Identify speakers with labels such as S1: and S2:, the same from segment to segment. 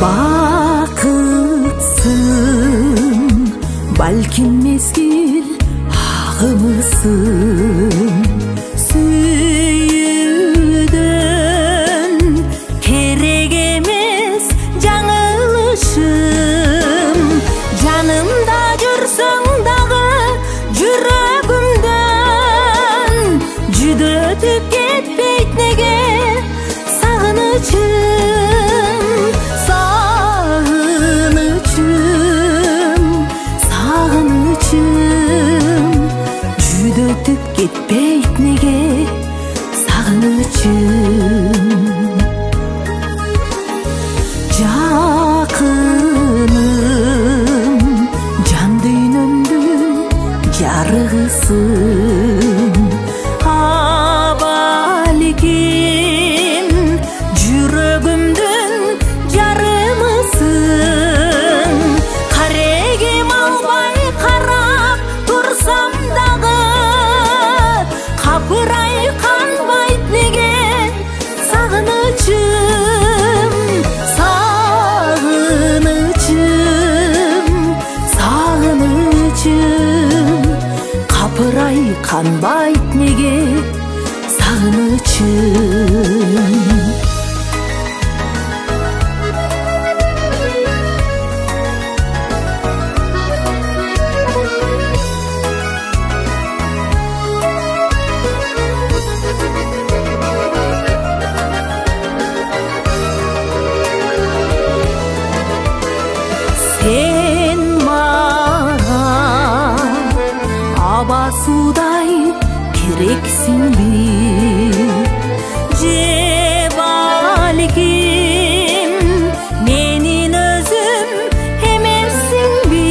S1: Бақытсың, бәлкім мезгіл ағымысың. Сүйуден керек емес жаңылышым. Жанымда жүрсің дағы жүрегімден, жүдетіп кетпейт неге сағынышым. Жүдетіп кетпейт неге сағынышым. Жақыным, жан дүйнөмдүн жарығысың. Абаликим, жүрөгүмдүн жарымысың. Қарегим албай қарап турсам дагы, капырай канбайт неге сагынычым. Сагынычым, сагынычым, капырай канбайт неге сагынычым. Сен маған аба судай керексің бе, же балким менин өзүм эмессиң бе?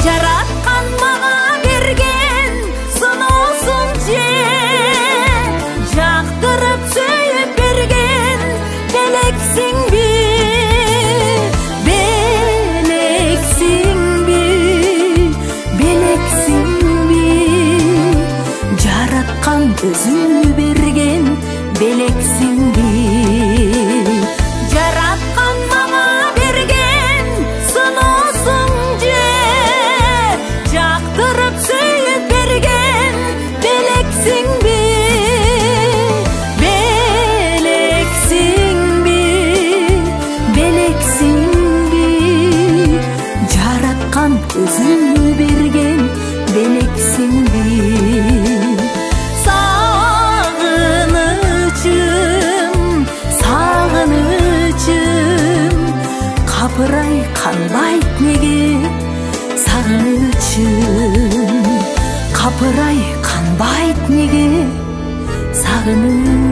S1: Жараткан мага берген сыноосуң же, жактырып сүйүп берген белексиң бе? Өзү берген белексиң бе? Жараткан мага берген сыноосуң же, жактырып сүйүп берген белексиң бе? Белексиң бе? Белексиң бе? Жараткан өзү берген белексиң бе? Капырай канбайт неге сагынычым. Капырай канбайт неге сагынычым.